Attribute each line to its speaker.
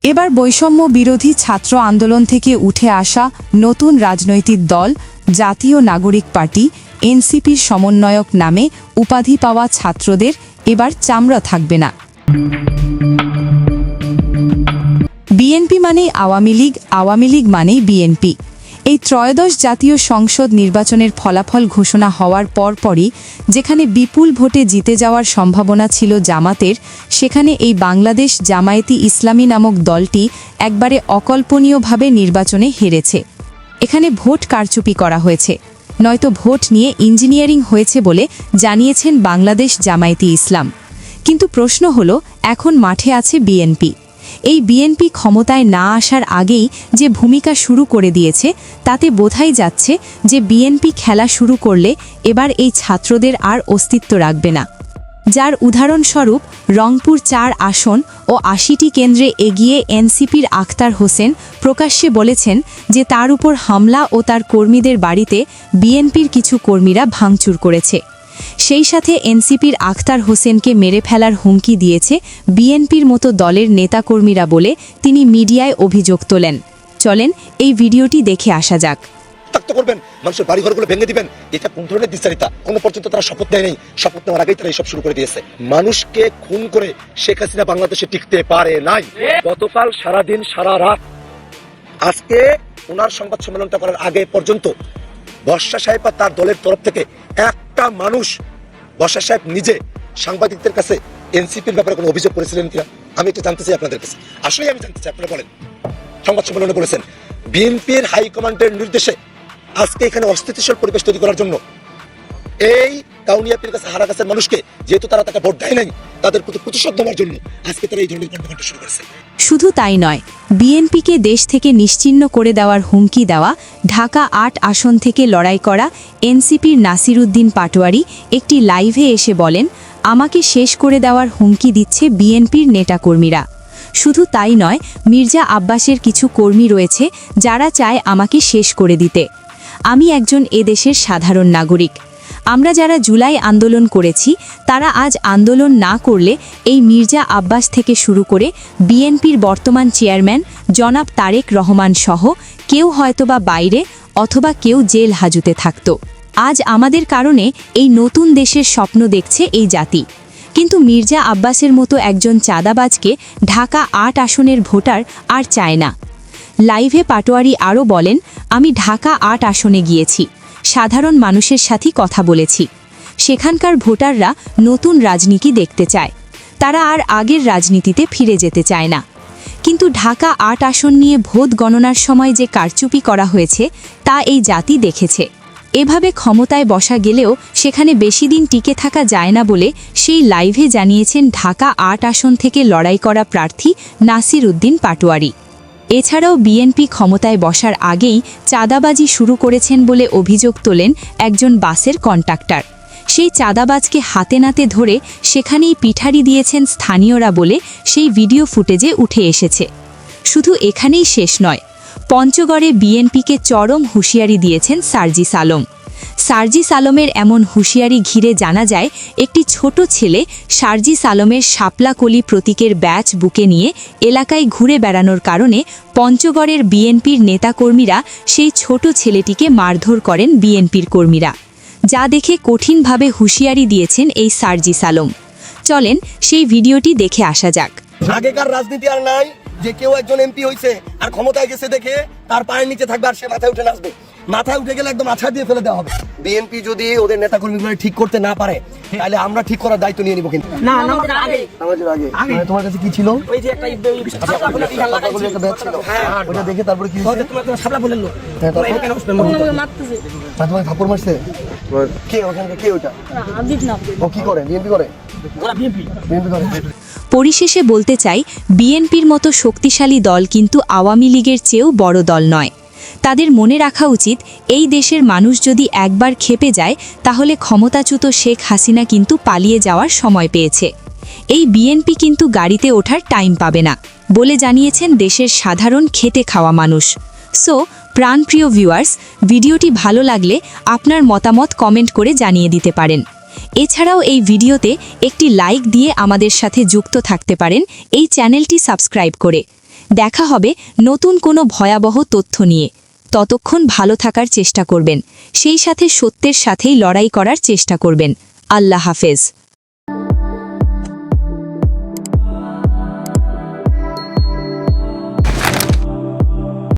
Speaker 1: এবার বৈষম্য বিরোধী ছাত্র আন্দোলন থেকে উঠে আসা নতুন রাজনৈতিক দল জাতীয় নাগরিক পার্টি এনসিপির সমন্বয়ক নামে উপাধি পাওয়া ছাত্রদের এবার চামড়া থাকবে না। বিএনপি মানেই আওয়ামী লীগ, আওয়ামী লীগ মানেই বিএনপি। এই ত্রয়োদশ জাতীয় সংসদ নির্বাচনের ফলাফল ঘোষণা হওয়ার পরপরই যেখানে বিপুল ভোটে জিতে যাওয়ার সম্ভাবনা ছিল জামাতের, সেখানে এই বাংলাদেশ জামায়াতে ইসলামী নামক দলটি একবারে অকল্পনীয়ভাবে নির্বাচনে হেরেছে। এখানে ভোট কারচুপি করা হয়েছে, নয়তো ভোট নিয়ে ইঞ্জিনিয়ারিং হয়েছে বলে জানিয়েছেন বাংলাদেশ জামায়াতে ইসলাম। কিন্তু প্রশ্ন হলো, এখন মাঠে আছে বিএনপি। এই বিএনপি ক্ষমতায় না আসার আগেই যে ভূমিকা শুরু করে দিয়েছে, তাতে বোঝাই যাচ্ছে যে বিএনপি খেলা শুরু করলে এবার এই ছাত্রদের আর অস্তিত্ব রাখবে না। যার উদাহরণস্বরূপ রংপুর ৪ আসন ও ৮০টি কেন্দ্রে এগিয়ে এনসিপির আখতার হোসেন প্রকাশ্যে বলেছেন যে তার উপর হামলা ও তার কর্মীদের বাড়িতে বিএনপির কিছু কর্মীরা ভাঙচুর করেছে। সেই সাথে এনসিপির আখতার হোসেনকে মেরে ফেলার হুমকি দিয়েছে বিএনপির মতো দলের নেতাকর্মীরা বলে তিনি মিডিয়ায় অভিযোগ তোলেন। চলেন এই ভিডিওটি দেখে আসা যাক।
Speaker 2: করবেন মানুষের বাড়িঘরগুলো ভেঙে দিবেন, এটা কোন ধরনের দ্বিচারিতা? কোনো পর্যন্ত তারা শপথ নেয় নাই, শপথ নেওয়ার আগেই তারা এইসব শুরু করে দিয়েছে। মানুষকে খুন করে শেখ হাসিনা বাংলাদেশে টিকতে পারে নাই। গতকাল সারাদিন সারা রাত, আজকে ওনার সংবাদ সম্মেলনটা করার আগে পর্যন্ত বর্ষা সাহেব আর তার দলের তরফ থেকে একটা মানুষ, বর্ষা সাহেব নিজে সাংবাদিকদের কাছে এনসিপির ব্যাপারে কোনো অভিযোগ করেছিলেন কিনা আমি এটা জানতে চাই আপনাদের কাছে। আসলে আমি জানতে চাই, আপনারা বলেন। সংবাদ সম্মেলনে বলেছেন বিএনপির হাইকমান্ডের নির্দেশে আজকে এখানে অস্থিতিশীল পরিবেশ তৈরি করার জন্য এই কাউনিয়াপির কাছে হারা গাছের মানুষকে, যেহেতু তারা তাকে ভোট দেয় নাই, তাদের প্রতি প্রতিশোধ নেওয়ার জন্য আজকে তারা এই ধরনের কর্মকাণ্ড শুরু করেছে।
Speaker 1: শুধু তাই নয়, বিএনপিকে দেশ থেকে নিশ্চিহ্ন করে দেওয়ার হুমকি দেওয়া ঢাকা ৮ আসন থেকে লড়াই করা এনসিপির নাসিরউদ্দিন পাটোয়ারি একটি লাইভে এসে বলেন, আমাকে শেষ করে দেওয়ার হুমকি দিচ্ছে বিএনপির নেতাকর্মীরা। শুধু তাই নয়, মির্জা আব্বাসের কিছু কর্মী রয়েছে যারা চায় আমাকে শেষ করে দিতে। আমি একজন এদেশের সাধারণ নাগরিক। আমরা যারা জুলাই আন্দোলন করেছি তারা আজ আন্দোলন না করলে এই মির্জা আব্বাস থেকে শুরু করে বিএনপির বর্তমান চেয়ারম্যান জনাব তারেক রহমান সহ কেউ হয়তোবা বাইরে অথবা কেউ জেল হাজতে থাকত। আজ আমাদের কারণে এই নতুন দেশের স্বপ্ন দেখছে এই জাতি। কিন্তু মির্জা আব্বাসের মতো একজন চাঁদাবাজকে ঢাকা ৮ আসনের ভোটার আর চায় না। লাইভে পাটোয়ারি আরও বলেন, আমি ঢাকা ৮ আসনে গিয়েছি, সাধারণ মানুষের সাথে কথা বলেছি। সেখানকার ভোটাররা নতুন রাজনীতি দেখতে চায়, তারা আর আগের রাজনীতিতে ফিরে যেতে চায় না। কিন্তু ঢাকা ৮ আসন নিয়ে ভোট গণনার সময় যে কারচুপি করা হয়েছে তা এই জাতি দেখেছে। এভাবে ক্ষমতায় বসা গেলেও সেখানে বেশি দিন টিকে থাকা যায় না বলে সেই লাইভে জানিয়েছেন ঢাকা ৮ আসন থেকে লড়াই করা প্রার্থী নাসিরউদ্দিন পাটোয়ারি। এছাড়াও বিএনপি ক্ষমতায় বসার আগেই চাঁদাবাজি শুরু করেছেন বলে অভিযোগ তোলেন একজন বাসের কন্ডাক্টর। সেই চাঁদাবাজকে হাতে নাতে ধরে সেখানেই পিঠারি দিয়েছেন স্থানীয়রা বলে সেই ভিডিও ফুটেজে উঠে এসেছে। শুধু এখানেই শেষ নয়, পঞ্চগড়ে বিএনপিকে চরম হুঁশিয়ারি দিয়েছেন সার্জিস আলম। সার্জিস আলমের এমন হুঁশিয়ারি ঘিরে জানা যায়, একটি ছোট ছেলে সার্জিস আলমের শাপলাকলি প্রতীকের ব্যাচ বুকে নিয়ে এলাকায় ঘুরে বেড়ানোর কারণে পঞ্চগড়ের বিএনপির নেতাকর্মীরা সেই ছোট ছেলেটিকে মারধর করেন বিএনপির কর্মীরা, যা দেখে কঠিনভাবে হুঁশিয়ারি দিয়েছেন এই সার্জিস আলম। চলেন সেই ভিডিওটি দেখে আসা যাক।
Speaker 2: আগেকার রাজনীতি আর নাই যে কেউ একজন এমপি হইছে আর ক্ষমতায় গেছে দেখে তার পায়ের নিচে থাকবে আর সে মাথায় উঠে নাচবে। মাথায় উঠে গেলে একদম আছাড় দিয়ে ফেলে দেওয়া হবে। বিএনপি যদি ওদের নেতাকর্মীগুলো ঠিক করতে না পারে তাহলে আমরা ঠিক করার দায়িত্ব নিয়ে নিব। কিন্তু না, নামাজের আগে তোমার কাছে কি ছিল? ওই যে একটা ব্যাগ ছিল, ওটা দেখে তারপরে কি হয়েছে? তোমার শাপলা বললেন না, তোমার থাপ্পড় মারছে কে? ওখানে কে? ওটা ও কি করে? বিএনপি করে? বিএনপি করে।
Speaker 1: পরিশেষে বলতে চাই, বিএনপির মতো শক্তিশালী দল কিন্তু আওয়ামী লীগের চেয়েও বড় দল নয়। তাদের মনে রাখা উচিত, এই দেশের মানুষ যদি একবার ক্ষেপে যায় তাহলে ক্ষমতাচ্যুত শেখ হাসিনা কিন্তু পালিয়ে যাওয়ার সময় পেয়েছে। এই বিএনপি কিন্তু গাড়িতে ওঠার টাইম পাবে না বলে জানিয়েছেন দেশের সাধারণ খেটে খাওয়া মানুষ। সো প্রাণপ্রিয় ভিউয়ার্স, ভিডিওটি ভালো লাগলে আপনার মতামত কমেন্ট করে জানিয়ে দিতে পারেন এছাড়াও এই ভিডিওতে একটি লাইক দিয়ে আমাদের সাথে যুক্ত থাকতে পারেন এই চ্যানেলটি সাবস্ক্রাইব করে। দেখা হবে নতুন কোনো ভয়াবহ তথ্য নিয়ে। ততক্ষণ ভালো থাকার চেষ্টা করবেন, সেই সাথে সত্যের সাথেই লড়াই করার চেষ্টা করবেন। আল্লাহ হাফেজ।